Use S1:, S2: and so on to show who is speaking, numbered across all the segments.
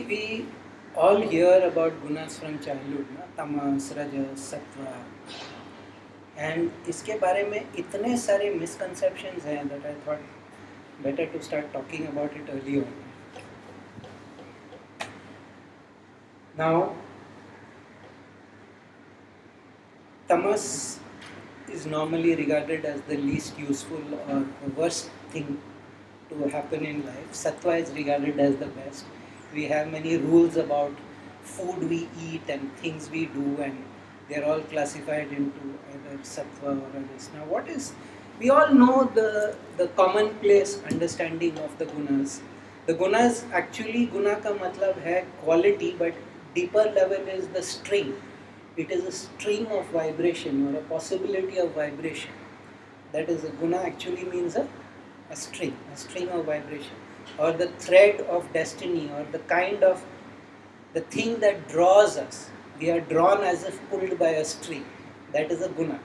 S1: we all hear about gunas from childhood, na? Tamas, Rajas, Sattva, and इसके बारे में इतने सारे misconceptions हैं that I thought better to start talking about it early on. Now, Tamas is normally regarded as the least useful or the worst thing to happen in life. Sattva is regarded as the best. We have many rules about food we eat and things we do, and they're all classified into either Sattva or Rajas. Now, we all know the commonplace understanding of the gunas. The gunas, actually, guna ka matlab hai quality, but deeper level is the string. It is a string of vibration or a possibility of vibration. That is, a guna actually means a string of vibration, or the thread of destiny, or the thing that draws us. We are drawn as if pulled by a string. That is a guna.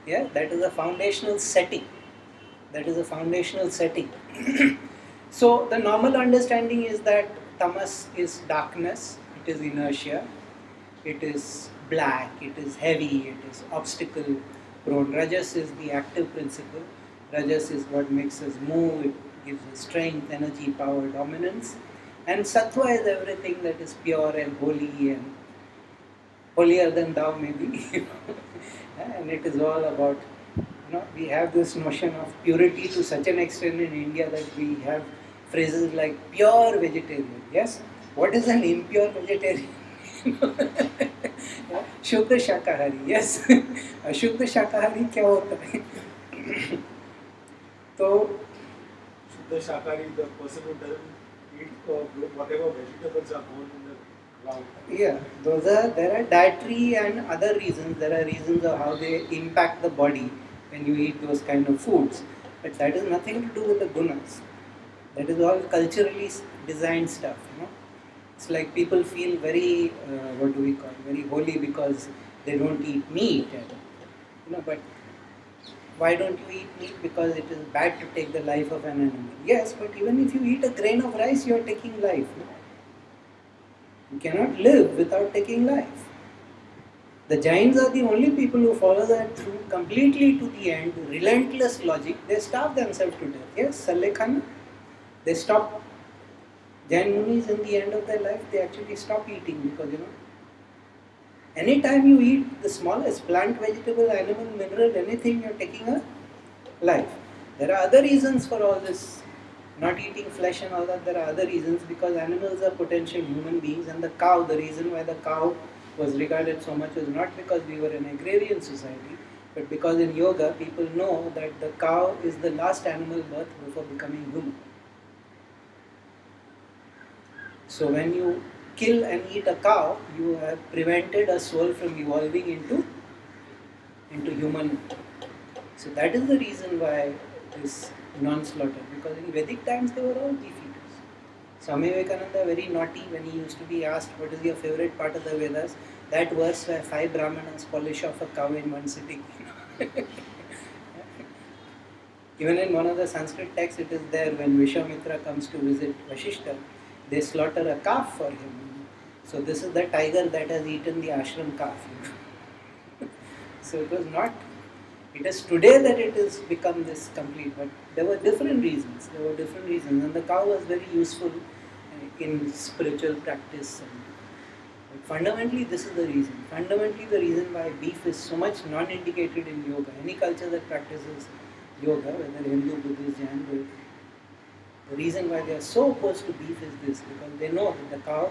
S1: Yeah, that is a foundational setting. So the normal understanding is that tamas is darkness, it is inertia, it is black, it is heavy, it is obstacle prone. Rajas is the active principle. Rajas is what makes us move, it gives us strength, energy, power, dominance. And Sattva is everything that is pure and holy and holier than thou maybe. And it is all about, we have this notion of purity to such an extent in India that we have phrases like pure vegetarian. Yes? What is an impure vegetarian? Shuddha Shakahari. Yes? Shuddha Shakahari क्या होता है? तो
S2: Shuddha Shakahari is the person who doesn't eat whatever vegetables are grown in the ground.
S1: Yeah, there are dietary and other reasons. There are reasons of how they impact the body when you eat those kind of foods. But that has nothing to do with the gunas. That is all culturally designed stuff. It's like people feel very, very holy because they don't eat meat. But why don't you eat meat? Because it is bad to take the life of an animal. Yes, but even if you eat a grain of rice, you are taking life. You cannot live without taking life. The Jains are the only people who follow that through completely to the end, relentless logic. They starve themselves to death. Yes, Salekhana. They stop. Jain Munis, in the end of their life, they actually stop eating because, anytime you eat the smallest plant, vegetable, animal, mineral, anything, you're taking a life. There are other reasons for all this, not eating flesh and all that. There are other reasons because animals are potential human beings, and the cow, the reason why the cow was regarded so much was not because we were an agrarian society, but because in yoga people know that the cow is the last animal birth before becoming human. So when you kill and eat a cow, you have prevented a soul from evolving into human. So that is the reason why this non-slaughter, because in Vedic times they were all beefeaters. Swami Vivekananda, very naughty, when he used to be asked what is your favorite part of the Vedas, that verse where 5 Brahmanas polish off a cow in one sitting. Even in one of the Sanskrit texts it is there, when Vishwamitra comes to visit Vashishta, they slaughter a calf for him. So this is the tiger that has eaten the ashram calf. So it is today that it has become this complete, but there were different reasons. And the cow was very useful in spiritual practice. But fundamentally this is the reason. Fundamentally the reason why beef is so much non-indicated in yoga. Any culture that practices yoga, whether Hindu, Buddhist, Jain, the reason why they are so opposed to beef is this, because they know that the cow,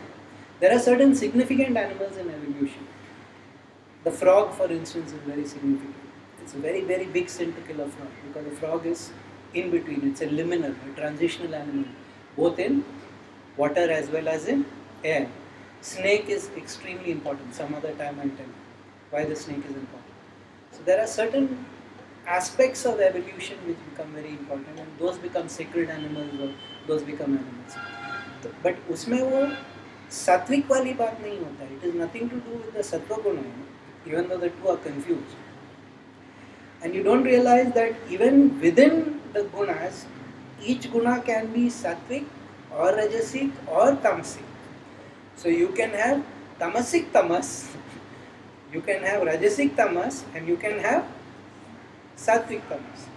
S1: there are certain significant animals in evolution. The frog, for instance, is very significant. It's a very, very big sin to kill a frog, because the frog is in between. It's a liminal, a transitional animal, both in water as well as in air. Snake is extremely important. Some other time I'll tell you why the snake is important. So there are certain aspects of evolution which become very important, and those become sacred animals or those become animals. But उसमें वो सात्विक वाली बात नहीं होता. It is nothing to do with the sattva guna, even though the two are confused. And you don't realize that even within the gunas, each guna can be sattvic or rajasic or tamasic. So you can have tamasic tamas, you can have rajasic tamas, and you can have sattvic tamas.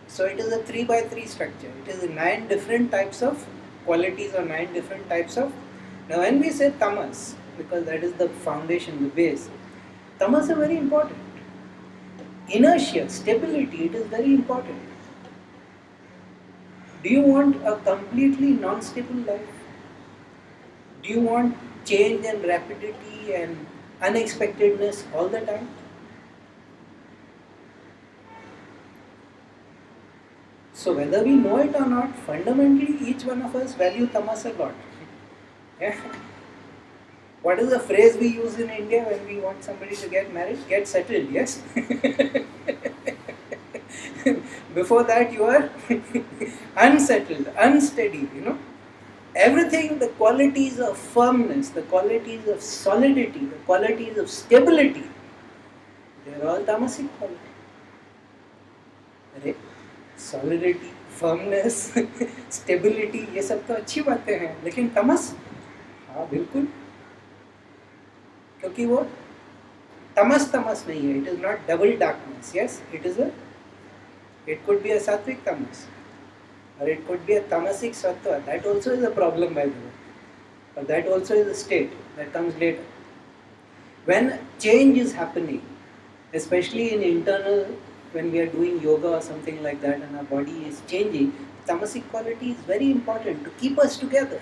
S1: So it is a 3 by 3 structure. It is 9 different types of qualities or 9 different types of. Now when we say tamas, because that is the foundation, the base, tamas are very important. Inertia, stability, it is very important. Do you want a completely non-stable life? Do you want change and rapidity and unexpectedness all the time? So whether we know it or not, fundamentally each one of us value tamas a lot. Yeah. What is the phrase we use in India when we want somebody to get married? Get settled, yes? Before that you are unsettled, unsteady, Everything, the qualities of firmness, the qualities of solidity, the qualities of stability, they are all tamasic qualities. अरे solidity, firmness, stability, ये सब तो अच्छी बातें हैं, लेकिन तमस, हाँ बिल्कुल, क्योंकि वो तमस तमस नहीं है. It is not double darkness. Yes, it could be a sattvic tamas, or it could be a tamasic sattva. That also is a problem, by the way, but that also is a state that comes later. When change is happening, especially in internal, when we are doing yoga or something like that and our body is changing, tamasic quality is very important to keep us together.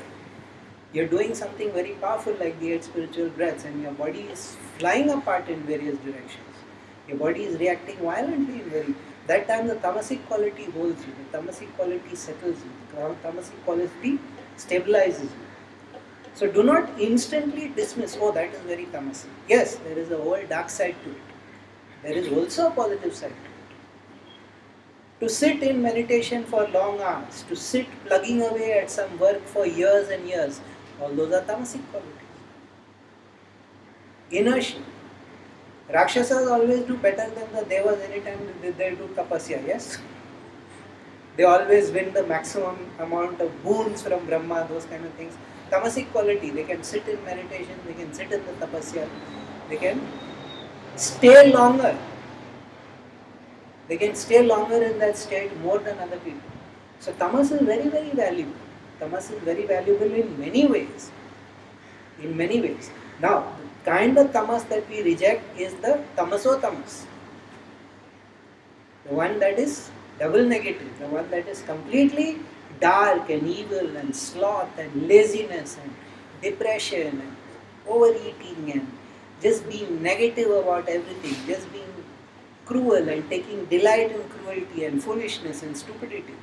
S1: You're doing something very powerful like the 8 spiritual breaths and your body is flying apart in various directions. Your body is reacting violently in that time the tamasic quality holds you, the tamasic quality settles you, the tamasic quality stabilizes you. So do not instantly dismiss, oh that is very tamasic. Yes, there is a whole dark side to it. There is also a positive side to it. To sit in meditation for long hours, to sit plugging away at some work for years and years, all those are tamasic qualities. Inertia. Rakshasas always do better than the devas anytime they do tapasya, yes? They always win the maximum amount of boons from Brahma, those kind of things. Tamasic quality, they can sit in meditation, they can sit in the tapasya, they can stay longer. They can stay longer in that state more than other people. So tamas is very, very valuable. Tamas is very valuable in many ways. In many ways. Now, the kind of tamas that we reject is the tamaso tamas. The one that is double negative, the one that is completely dark and evil and sloth and laziness and depression and overeating and just being negative about everything, just being cruel and taking delight in cruelty and foolishness and stupidity.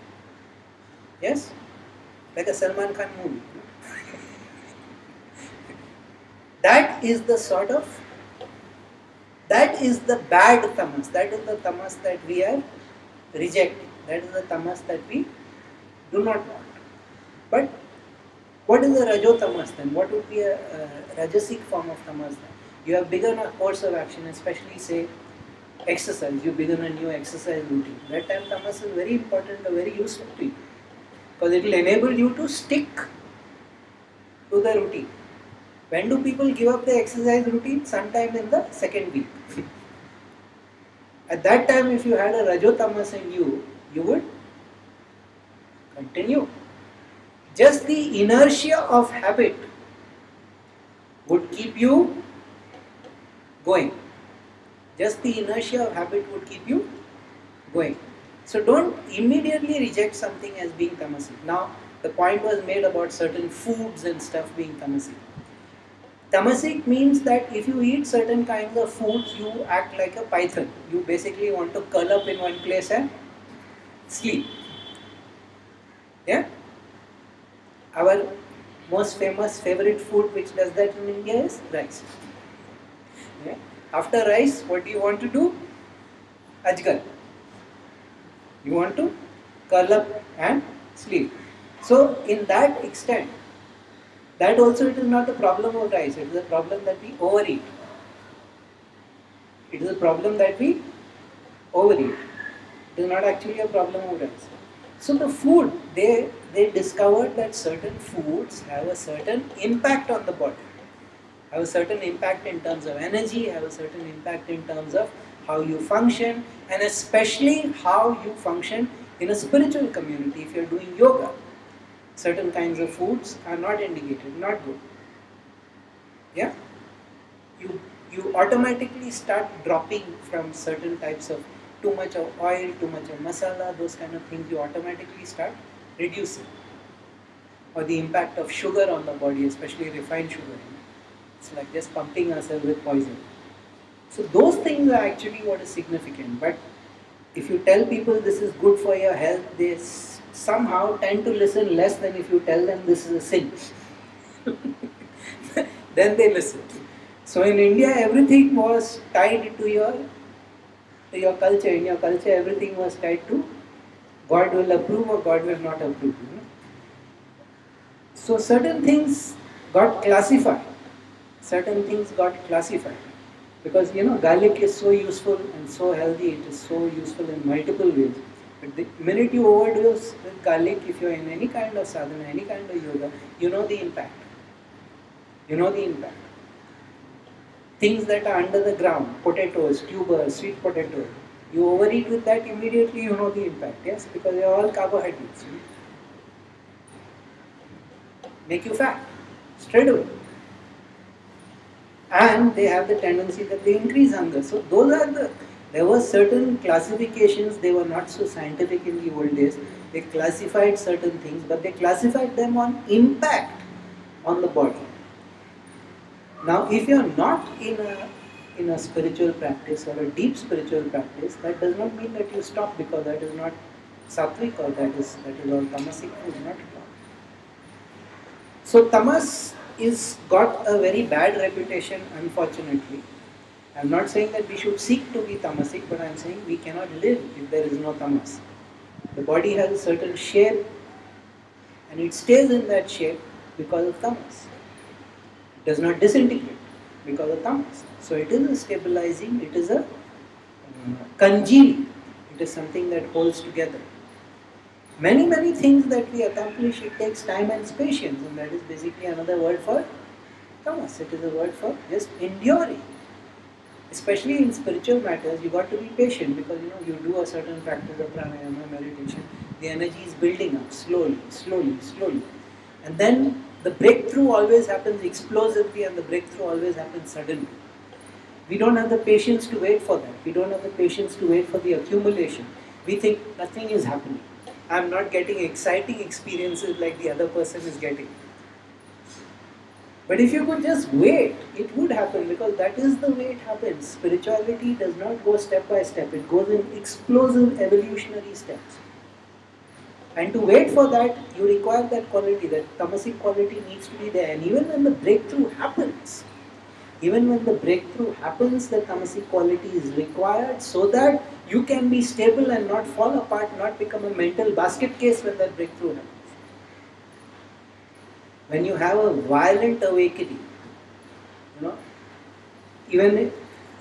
S1: Yes? Like a Salman Khan movie. That is the bad tamas. That is the tamas that we are rejecting. That is the tamas that we do not want. But what is the rajo tamas then? What would be a rajasic form of tamas then? You have begun a course of action, especially say exercise. You begin a new exercise routine. That time tamas is very important or very useful to you, because it will enable you to stick to the routine. When do people give up the exercise routine? Sometime in the second week. At that time, if you had a rajo tamas in you, you would continue. Just the inertia of habit would keep you going. Just the inertia of habit would keep you going. So don't immediately reject something as being tamasic. Now, the point was made about certain foods and stuff being tamasic. Tamasic means that if you eat certain kinds of foods, you act like a python. You basically want to curl up in one place and sleep. Yeah? Our most famous favorite food which does that in India is rice. Yeah? After rice, what do you want to do? Ajgar. You want to curl up and sleep. So, in that extent, that also it is not a problem of rice, it is a problem that we overeat. It is a problem that we overeat. It is not actually a problem of rice. So the food, they discovered that certain foods have a certain impact on the body, have a certain impact in terms of energy, have a certain impact in terms of how you function, and especially how you function in a spiritual community. If you're doing yoga, certain kinds of foods are not indicated, not good. Yeah? You automatically start dropping from certain types of too much of oil, too much of masala, those kind of things, you automatically start reducing. Or the impact of sugar on the body, especially refined sugar. It's like just pumping ourselves with poison. So those things are actually what is significant. But if you tell people this is good for your health, they somehow tend to listen less than if you tell them this is a sin. Then they listen. So in India, everything was tied to your culture. In your culture, everything was tied to God will approve or God will not approve. So certain things got classified. Certain things got classified. Because garlic is so useful and so healthy, it is so useful in multiple ways. But the minute you overdose with garlic, if you're in any kind of sadhana, any kind of yoga, you know the impact. You know the impact. Things that are under the ground, potatoes, tubers, sweet potatoes, you overeat with that, immediately you know the impact, yes? Because they are all carbohydrates. Make you fat, straight away. And they have the tendency that they increase hunger. So there were certain classifications, they were not so scientific in the old days. They classified certain things, but they classified them on impact on the body. Now, if you are not in a spiritual practice or a deep spiritual practice, that does not mean that you stop, because that is not sattvic, or that is all tamasic food, not at all. So tamas is got a very bad reputation, unfortunately. I'm not saying that we should seek to be tamasic, but I'm saying we cannot live if there is no tamas. The body has a certain shape, and it stays in that shape because of tamas. It does not disintegrate because of tamas. So it is a stabilizing, it is a congealing. It is something that holds together. Many things that we accomplish, it takes time and patience, and that is basically another word for tamas. It is a word for just enduring. Especially in spiritual matters, you got to be patient, because you do a certain practice of pranayama, meditation, the energy is building up slowly, and then the breakthrough always happens explosively, and the breakthrough always happens suddenly. We don't have the patience to wait for that. We don't have the patience to wait for the accumulation. We think nothing is happening. I'm not getting exciting experiences like the other person is getting. But if you could just wait, it would happen, because that is the way it happens. Spirituality does not go step by step. It goes in explosive evolutionary steps. And to wait for that, you require that quality, that tamasic quality needs to be there. And even when the breakthrough happens, the tamasic quality is required, so that you can be stable and not fall apart, not become a mental basket case when that breakthrough happens. When you have a violent awakening, even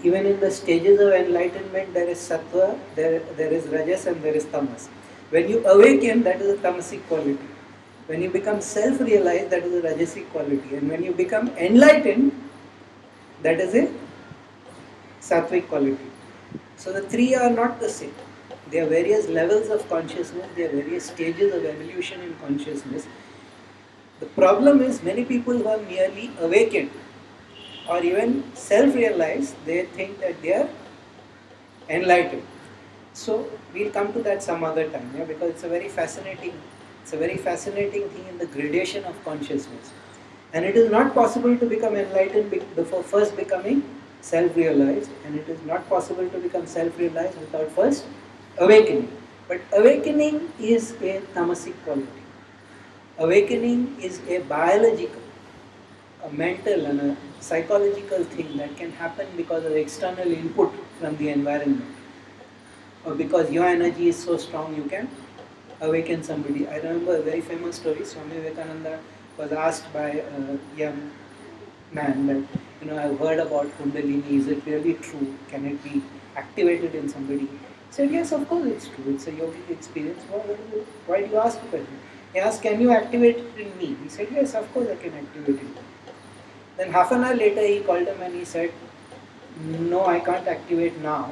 S1: in the stages of enlightenment, there is sattva, there is rajas, and there is tamas. When you awaken, that is a tamasic quality. When you become self-realized, that is a rajasic quality. And when you become enlightened, that is a sattvic quality. So the three are not the same. There are various levels of consciousness, there are various stages of evolution in consciousness. The problem is, many people who are merely awakened or even self-realized, they think that they are enlightened. So we'll come to that some other time, because it's a very fascinating thing in the gradation of consciousness. And it is not possible to become enlightened before first becoming self-realized, and it is not possible to become self-realized without first awakening. But awakening is a tamasic quality. Awakening is a biological, a mental and a psychological thing that can happen because of external input from the environment, or because your energy is so strong you can awaken somebody. I remember a very famous story. Swami Vivekananda was asked by a young man that, I've heard about Kundalini, is it really true? Can it be activated in somebody? He said, yes, of course it's true. It's a yogic experience. Why do you ask the question? He asked, can you activate it in me? He said, yes, of course I can activate it. Then half an hour later he called him and he said, no, I can't activate now.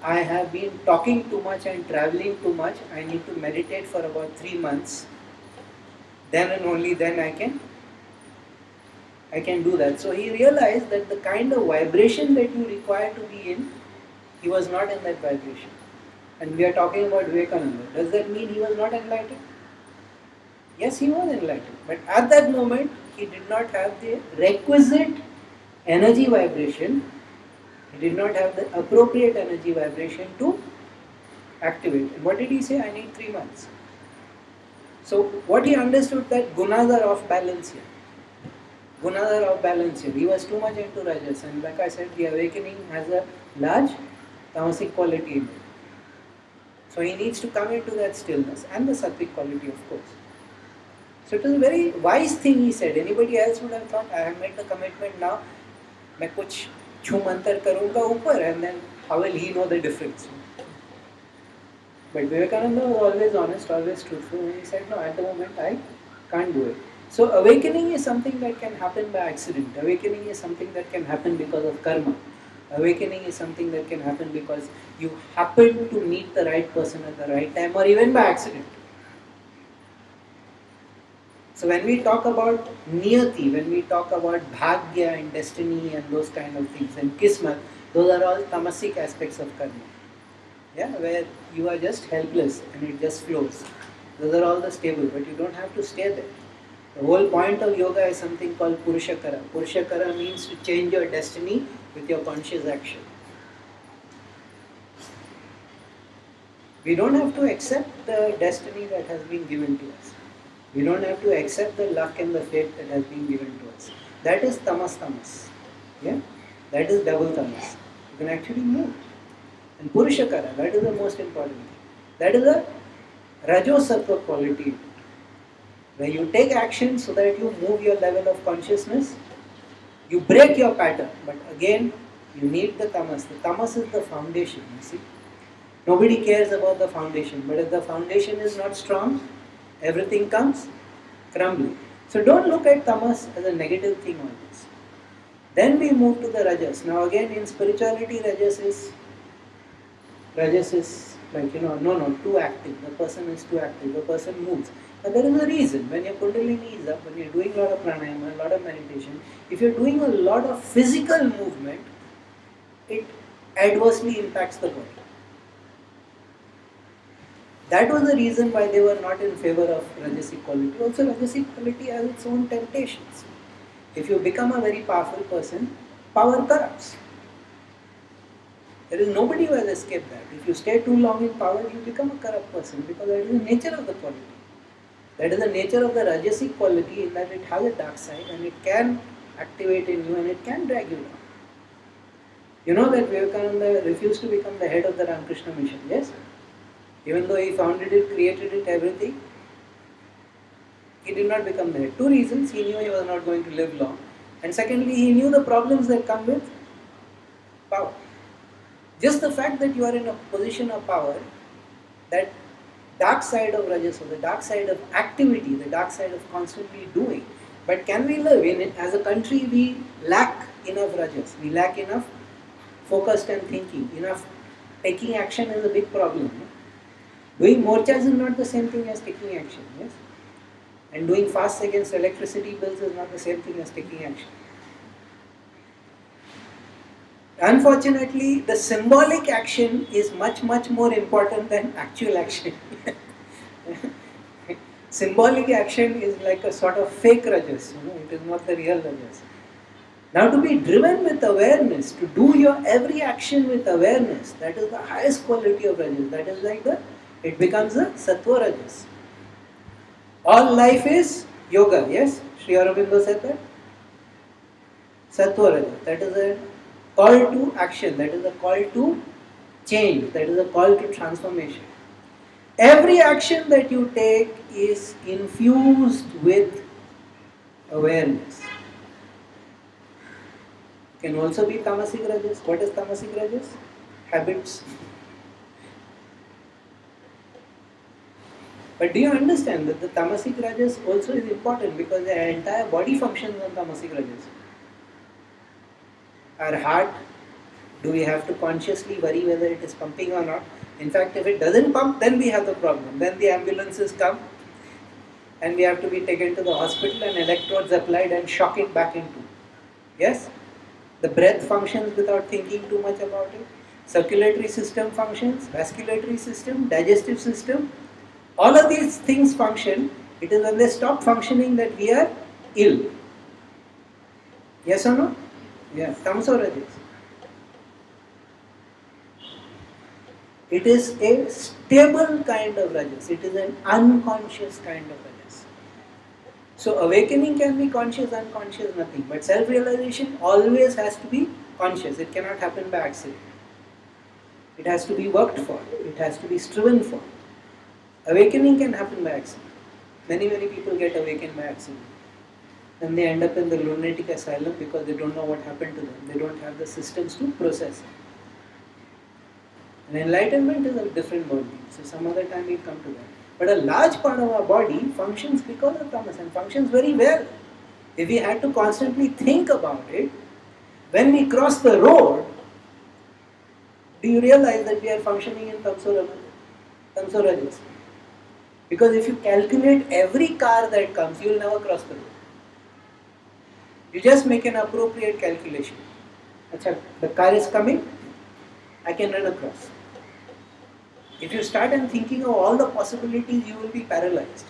S1: I have been talking too much and traveling too much. I need to meditate for about 3 months. Then and only then I can do that. So he realized that the kind of vibration that you require to be in, he was not in that vibration. And we are talking about Vivekananda. Does that mean he was not enlightened? Yes, he was enlightened. But at that moment, he did not have the requisite energy vibration. He did not have the appropriate energy vibration to activate. And what did he say? I need 3 months. So what he understood that gunas are off balance here. Gunas are off balance here. He was too much into rajas, and like I said, the awakening has a large tamasic quality in it. So he needs to come into that stillness and the sattvic quality, of course. So it was a very wise thing he said. Anybody else would have thought, I have made the commitment now, मैं कुछ छू मंतर करूँगा ऊपर, and then how will he know the difference? But Vivekananda was always honest, always truthful, and he said, no, at the moment I can't do it. So awakening is something that can happen by accident. Awakening is something that can happen because of karma. Awakening is something that can happen because you happen to meet the right person at the right time, or even by accident. So when we talk about niyati, when we talk about bhagya and destiny and those kind of things, and kismat, those are all tamasic aspects of karma. Yeah, where you are just helpless and it just flows. Those are all the stable, but you don't have to stay there. The whole point of yoga is something called purushakara. Purushakara means to change your destiny with your conscious action. We don't have to accept the destiny that has been given to us. We don't have to accept the luck and the fate that has been given to us. That is tamas. Yeah? That is double tamas. You can actually move. And purushakara, that is the most important thing. That is a rajo-sattva quality, where you take action so that you move your level of consciousness, you break your pattern, but again, you need the tamas. The tamas is the foundation, you see. Nobody cares about the foundation, but if the foundation is not strong, everything comes crumbling. So don't look at tamas as a negative thing always. Then we move to the rajas. Now again, in spirituality, rajas is like, no, too active. The person is too active. The person moves. But there is a reason. When your kundalini is up, when you're doing a lot of pranayama, a lot of meditation, if you're doing a lot of physical movement, it adversely impacts the body. That was the reason why they were not in favor of rajasic quality. Also, rajasic quality has its own temptations. If you become a very powerful person, power corrupts. There is nobody who has escaped that. If you stay too long in power, you become a corrupt person, because that is the nature of the quality. That is the nature of the rajasic quality, in that it has a dark side and it can activate in you and it can drag you down. You know that Vivekananda refused to become the head of the Ramakrishna mission, yes? Even though he founded it, created it, everything, he did not become the head. 2 reasons: he knew he was not going to live long, and secondly, he knew the problems that come with power. Just the fact that you are in a position of power, that dark side of rajas, or the dark side of activity, the dark side of constantly doing. But can we live in it? As a country, we lack enough rajas. We lack enough focused and thinking. Enough taking action is a big problem. Doing morchas is not the same thing as taking action, yes? And doing fasts against electricity bills is not the same thing as taking action. Unfortunately, the symbolic action is much more important than actual action. Symbolic action is like a sort of fake rajas, it is not the real rajas. Now, to be driven with awareness, to do your every action with awareness, that is the highest quality of rajas. That is like it becomes a sattva rajas. All life is yoga, yes? Sri Aurobindo said that. Sattva rajas. That is a call to action, that is a call to change, that is a call to transformation. Every action that you take is infused with awareness. Can also be tamasic rajas. What is tamasic rajas? Habits. But do you understand that the tamasic rajas also is important because the entire body functions on tamasic rajas? Our heart, do we have to consciously worry whether it is pumping or not? In fact, if it doesn't pump, then we have the problem. Then the ambulances come and we have to be taken to the hospital and electrodes applied and shock it back into. Yes? The breath functions without thinking too much about it. Circulatory system functions, vasculatory system, digestive system. All of these things function. It is when they stop functioning that we are ill. Yes or no? Yeah. Tamas or rajas? It is a stable kind of rajas. It is an unconscious kind of rajas. So awakening can be conscious, unconscious, nothing. But self-realization always has to be conscious. It cannot happen by accident. It has to be worked for. It has to be striven for. Awakening can happen by accident. Many people get awakened by accident. Then they end up in the lunatic asylum because they don't know what happened to them. They don't have the systems to process it. And enlightenment is a different body. So some other time we'll come to that. But a large part of our body functions because of tamas and functions very well. If we had to constantly think about it, when we cross the road, do you realize that we are functioning in tamso rajas? Because if you calculate every car that comes, you will never cross the road. You just make an appropriate calculation. Achha, the car is coming, I can run across. If you start and thinking of all the possibilities, you will be paralyzed.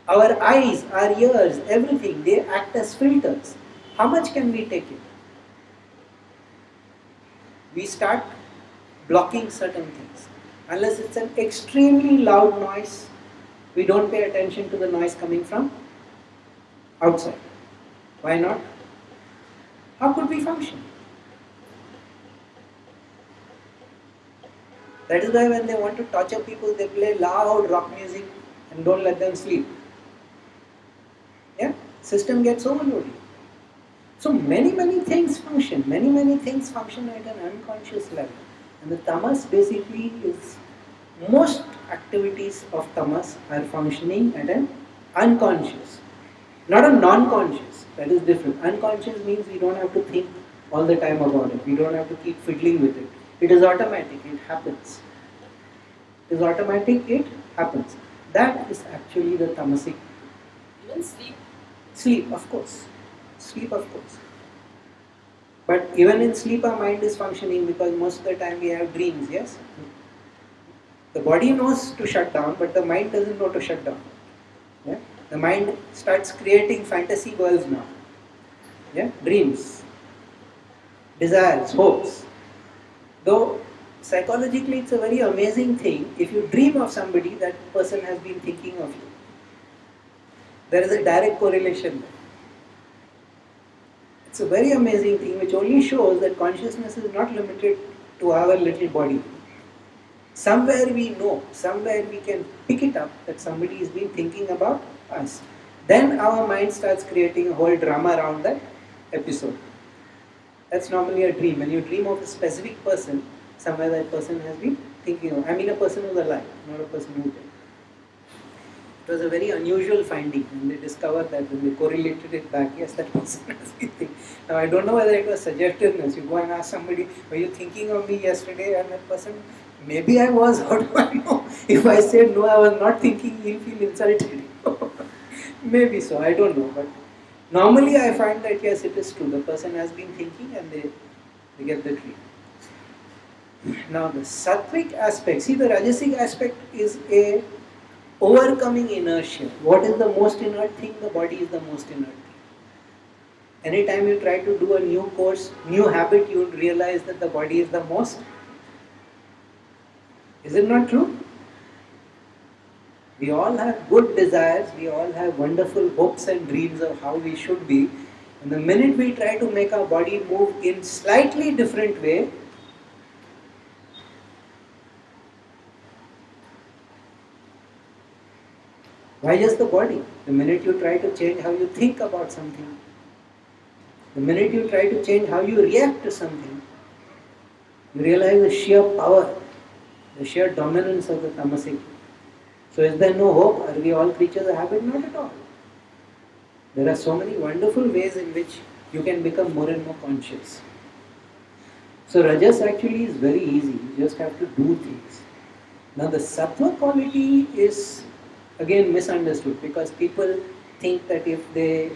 S1: Our eyes, our ears, everything, they act as filters. How much can we take in? We start blocking certain things. Unless it's an extremely loud noise, we don't pay attention to the noise coming from outside. Why not? How could we function? That is why when they want to torture people, they play loud rock music and don't let them sleep. Yeah? System gets overloaded. So many things function. Many things function at an unconscious level. And the tamas basically is, most activities of tamas are functioning at an unconscious. Not a non-conscious. That is different. Unconscious means we don't have to think all the time about it. We don't have to keep fiddling with it. It is automatic, it happens. It is automatic, it happens. That is actually the tamasic.
S3: Even sleep.
S1: Sleep, of course. Sleep, of course. But even in sleep, our mind is functioning because most of the time we have dreams, yes? The body knows to shut down, but the mind doesn't know to shut down. Yeah? The mind starts creating fantasy worlds now. Yeah? Dreams, desires, hopes. Though psychologically it's a very amazing thing. If you dream of somebody, that person has been thinking of you. There is a direct correlation there. It's a very amazing thing which only shows that consciousness is not limited to our little body. Somewhere we know, somewhere we can pick it up that somebody has been thinking about us. Then our mind starts creating a whole drama around that episode. That's normally a dream. When you dream of a specific person, somewhere that person has been thinking of. I mean a person who's alive, not a person who's dead. It was a very unusual finding and they discovered that when they correlated it back, yes, that person has been thinking. Now I don't know whether it was suggestiveness. You go and ask somebody, were you thinking of me yesterday? And that person, maybe I was, how do I know? If I said no, I was not thinking, he'll feel insulted. Maybe so, I don't know. But normally I find that yes, it is true. The person has been thinking and they get the dream. Now the sattvic aspect, see the rajasic aspect is a overcoming inertia. What is the most inert thing? The body is the most inert thing. Anytime you try to do a new course, new habit, you will realize that the body is the most. Is it not true? We all have good desires, we all have wonderful hopes and dreams of how we should be. And the minute we try to make our body move in slightly different way, why just the body? The minute you try to change how you think about something, the minute you try to change how you react to something, you realize the sheer power, the sheer dominance of the tamasic So is there no hope? Are we all creatures of habit? Not at all. There are so many wonderful ways in which you can become more and more conscious. So Rajas actually is very easy. You just have to do things. Now the Sattva quality is again misunderstood because people think that if they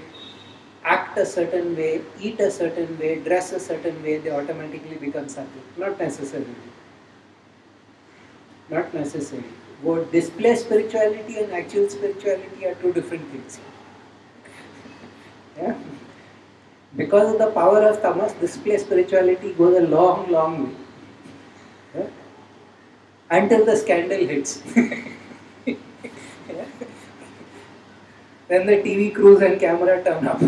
S1: act a certain way, eat a certain way, dress a certain way, they automatically become Sattvic. Not necessarily. Not necessarily. What display spirituality and actual spirituality are two different things. Yeah? Because of the power of tamas, display spirituality goes a long, long way. Yeah? Until the scandal hits. Yeah? Then the TV crews and camera turn up.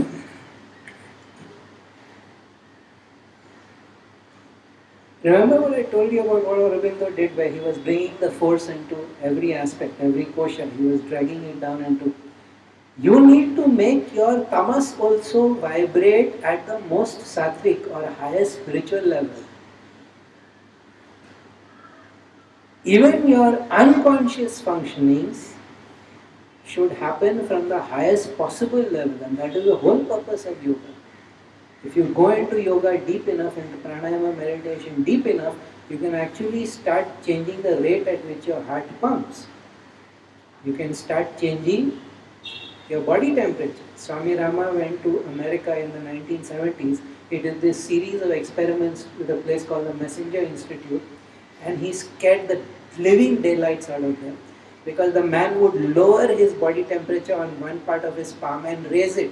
S1: Remember what I told you about what Aurobindo did where he was bringing the force into every aspect, every kosha. He was dragging it down into. You need to make your tamas also vibrate at the most sattvic or highest spiritual level. Even your unconscious functionings should happen from the highest possible level, and that is the whole purpose of yoga. If you go into yoga deep enough, into pranayama meditation deep enough, you can actually start changing the rate at which your heart pumps. You can start changing your body temperature. Swami Rama went to America in the 1970s. He did this series of experiments with a place called the Messenger Institute, and he scared the living daylights out of them because the man would lower his body temperature on one part of his palm and raise it.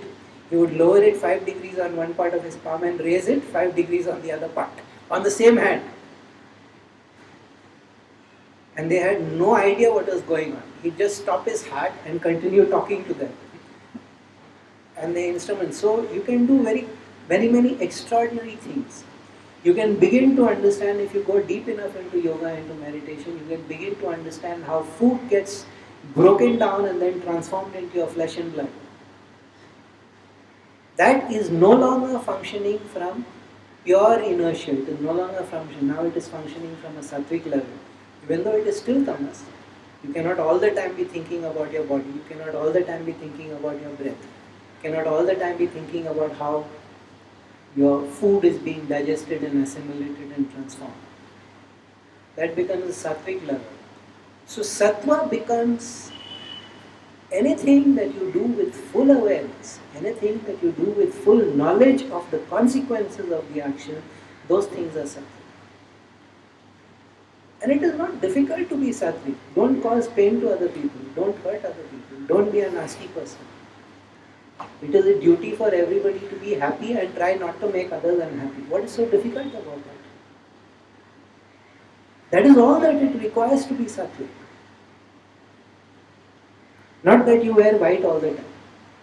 S1: He would lower it 5 degrees on one part of his palm and raise it 5 degrees on the other part, on the same hand. And they had no idea what was going on. He'd just stop his heart and continue talking to them. And the instruments. So you can do very, very many extraordinary things. You can begin to understand, if you go deep enough into yoga, into meditation, you can begin to understand how food gets broken down and then transformed into your flesh and blood. That is no longer functioning from pure inertia. It is no longer functioning. Now it is functioning from a sattvic level. Even though it is still tamas, you cannot all the time be thinking about your body. You cannot all the time be thinking about your breath. You cannot all the time be thinking about how your food is being digested and assimilated and transformed. That becomes a sattvic level. So sattva becomes anything that you do with full awareness, anything that you do with full knowledge of the consequences of the action, those things are sattvic. And it is not difficult to be sattvic. Don't cause pain to other people. Don't hurt other people. Don't be a nasty person. It is a duty for everybody to be happy and try not to make others unhappy. What is so difficult about that? That is all that it requires to be sattvic. Not that you wear white all the time.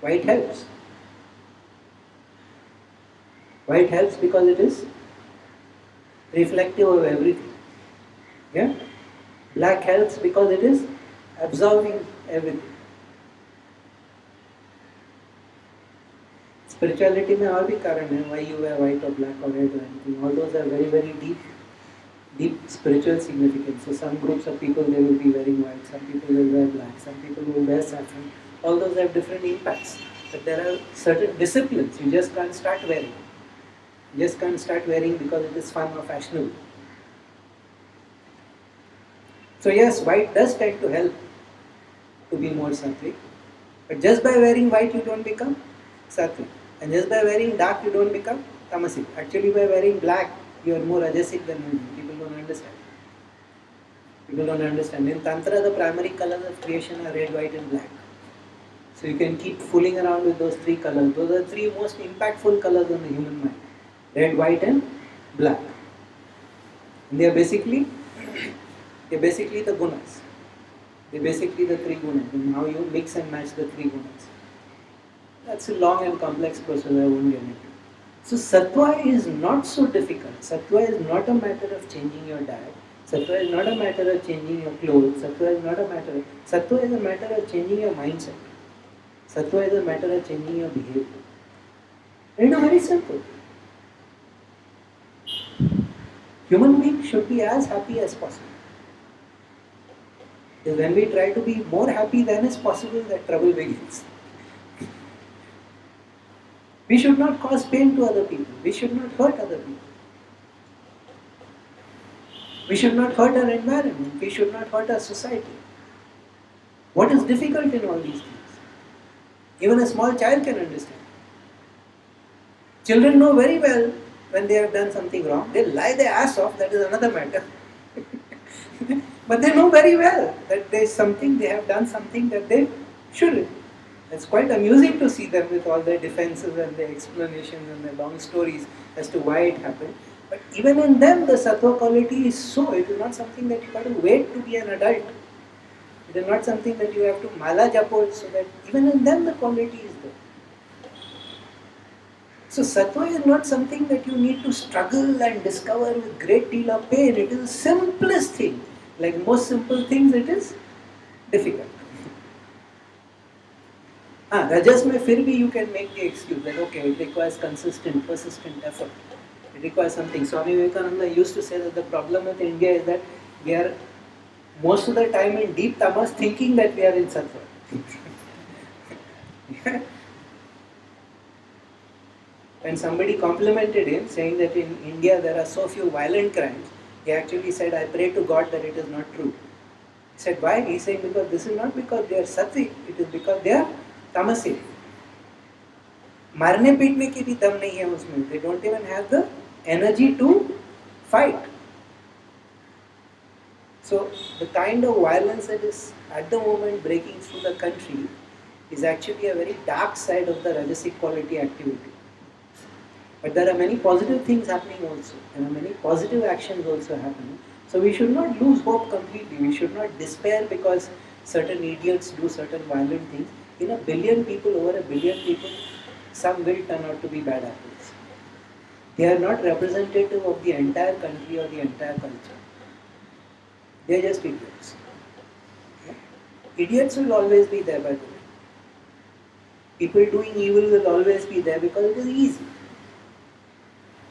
S1: White helps. White helps because it is reflective of everything. Yeah? Black helps because it is absorbing everything. Spirituality में और भी कारण है why you wear white or black or red or anything. All those are very, very deep spiritual significance. So some groups of people, they will be wearing white, some people will wear black, some people will wear saffron. All those have different impacts. But there are certain disciplines you just can't start wearing. You just can't start wearing because it is fun or fashionable. So yes, white does tend to help to be more sattvic. But just by wearing white you don't become sattvic. And just by wearing dark you don't become tamasic. Actually by wearing black you are more rajasic than women. People don't understand. People don't understand. In Tantra the primary colors of creation are red, white and black. So you can keep fooling around with those three colors. Those are the three most impactful colors on the human mind. Red, white and black. And they are basically the gunas. They are basically the three gunas. And how you mix and match the three gunas. That's a long and complex process, I won't get into. So sattva is not so difficult. Sattva is not a matter of changing your diet. Sattva is not a matter of changing your clothes. Sattva is not a matter of... Sattva is a matter of changing your mindset. Sattva is a matter of changing your behavior. And it is very simple. Human beings should be as happy as possible. Because when we try to be more happy than is possible, that trouble begins. We should not cause pain to other people. We should not hurt other people. We should not hurt our environment. We should not hurt our society. What is difficult in all these things? Even a small child can understand. Children know very well when they have done something wrong. They lie their ass off, that is another matter. But they know very well that there is something, they have done something that they shouldn't. It's quite amusing to see them with all their defenses and their explanations and their long stories as to why it happened. But even in them, the sattva quality is so. It is not something that you have to wait to be an adult. It is not something that you have to mala japo, so that even in them the quality is there. So sattva is not something that you need to struggle and discover with great deal of pain. It is the simplest thing. Like most simple things, it is difficult. Rajas mein fir bhi you can make the excuse that okay, it requires consistent, persistent effort. It requires something. Swami Vivekananda used to say that the problem with India is that we are most of the time in deep tamas thinking that we are in sattva. When somebody complimented him saying that in India there are so few violent crimes, he actually said, I pray to God that it is not true. He said, why? He is saying because this is not because they are sattvic, it is because they are tamasic. मारने पीटने की भी दम नहीं है उसमें. They don't even have the energy to fight. So the kind of violence that is at the moment breaking through the country is actually a very dark side of the rajasic quality activity. But there are many positive things happening also. There are many positive actions also happening. So we should not lose hope completely. We should not despair because certain idiots do certain violent things. In a billion people, over a billion people, some will turn out to be bad apples. They are not representative of the entire country or the entire culture. They are just idiots. Yeah? Idiots will always be there, by the way. People doing evil will always be there because it is easy.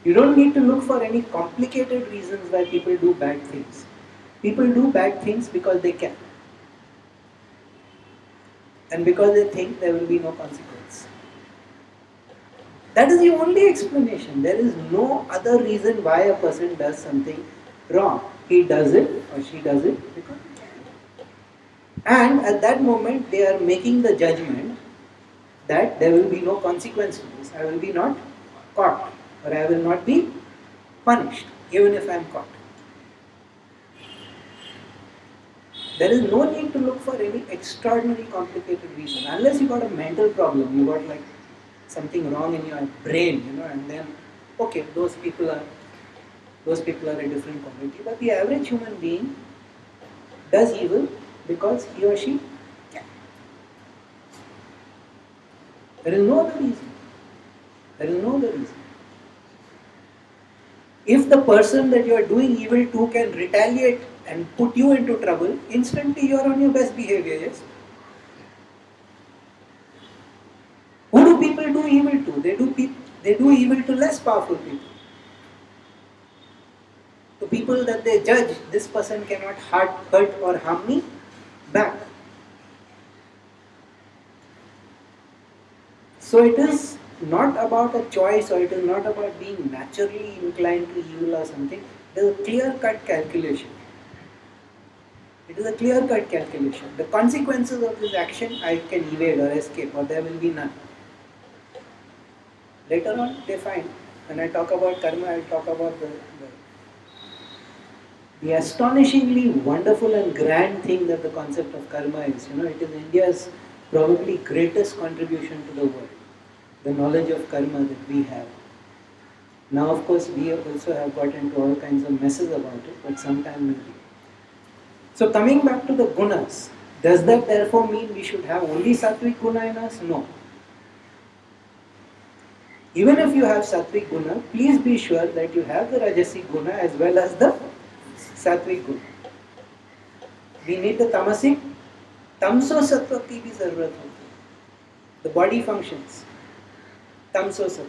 S1: You don't need to look for any complicated reasons why people do bad things. People do bad things because they can. And because they think there will be no consequence. That is the only explanation. There is no other reason why a person does something wrong. He does it or she does it because he can. And at that moment they are making the judgment that there will be no consequence to this. I will be not caught or I will not be punished even if I am caught. There is no need to look for any extraordinary complicated reason. Unless you got a mental problem, you got like something wrong in your brain, and then okay, those people are a different quality. But the average human being does evil because he or she can. There is no other reason. There is no other reason. If the person that you are doing evil to can retaliate and put you into trouble, instantly you are on your best behavior, yes? Who do people do evil to? They do evil to less powerful people. To people that they judge, this person cannot hurt or harm me back. So it is not about a choice or it is not about being naturally inclined to evil or something. It is a clear-cut calculation. It is a clear-cut calculation. The consequences of this action I can evade or escape or there will be none. Later on they find, when I talk about karma, I will talk about the astonishingly wonderful and grand thing that the concept of karma is. It is India's probably greatest contribution to the world. The knowledge of karma that we have. Now of course we also have got into all kinds of messes about it, but sometime maybe. So coming back to the gunas, does that therefore mean we should have only sattvic guna in us? No. Even if you have sattvic guna, please be sure that you have the rajasic guna as well as the sattvic guna. We need the tamasic, tamso sattva ki bhi zarurat hoti hai. The body functions. Tamso sattva.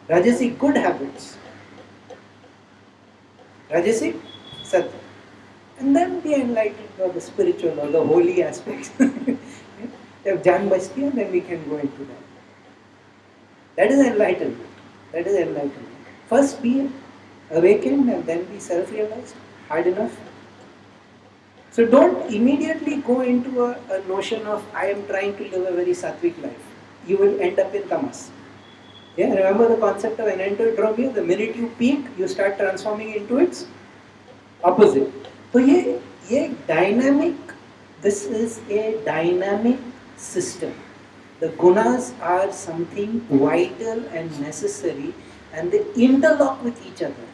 S1: Rajasic good habits. Rajasic sattva. and then the enlightened or the spiritual or the holy aspects. If Jan bachti hai, then we can go into that. That is enlightenment. That is enlightenment. First be awakened and then be self-realized. Hard enough. So don't immediately go into a notion of I am trying to live a very sattvic life. You will end up in tamas. Yeah, remember the concept of enantiotropia? The minute you peak, you start transforming into its opposite. So ये dynamic, this is a dynamic system. The gunas are something vital and necessary, and they interlock with each other.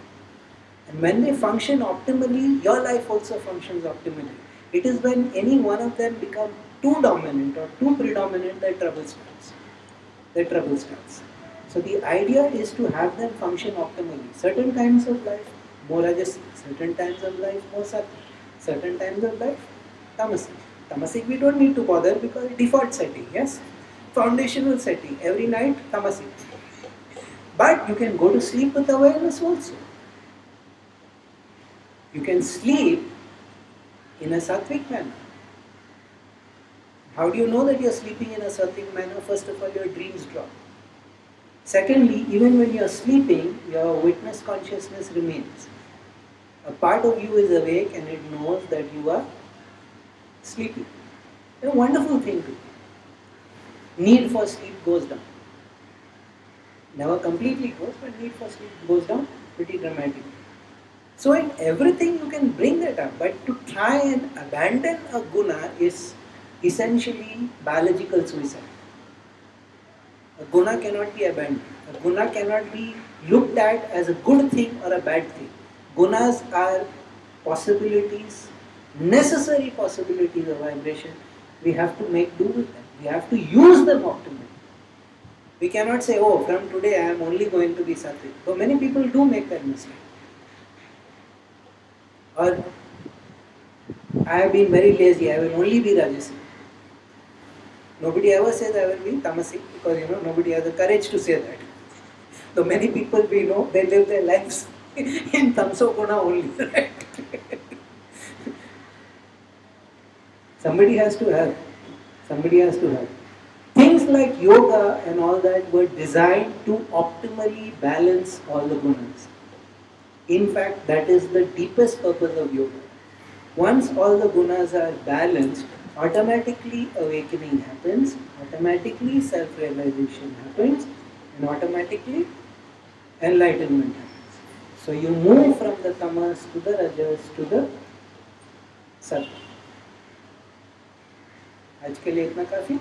S1: And when they function optimally, your life also functions optimally. It is when any one of them become too dominant or too predominant that trouble starts. That trouble starts. So the idea is to have them function optimally. Certain times of life, more rajasic. Certain times of life, more sattvic. Certain times of life, tamasic. Tamasic we don't need to bother because default setting, yes? Foundational setting. Every night, tamasic. But you can go to sleep with awareness also. You can sleep in a sattvic manner. How do you know that you are sleeping in a sattvic manner? First of all, your dreams drop. Secondly, even when you are sleeping, your witness consciousness remains. A part of you is awake and it knows that you are sleeping. It's a wonderful thing to do. Need for sleep goes down. Never completely goes, but need for sleep goes down pretty dramatically. So in everything you can bring that up, but to try and abandon a guna is essentially biological suicide. A guna cannot be abandoned. A guna cannot be looked at as a good thing or a bad thing. Gunas are possibilities, necessary possibilities of vibration. We have to make do with them. We have to use them optimally. We cannot say, oh, from today I am only going to be sattvic. So many people do make that mistake. Or I have been very lazy, I will only be rajasic. Nobody ever says I will be tamasic because nobody has the courage to say that. So many people we know, they live their lives in tamso guna only. Right? Somebody has to help. Somebody has to help. Things like yoga and all that were designed to optimally balance all the gunas. In fact, that is the deepest purpose of yoga. Once all the gunas are balanced, automatically awakening happens, automatically self-realization happens, and automatically enlightenment happens. So you move from the tamas to the rajas to the sattva. आज के लिए इतना काफी.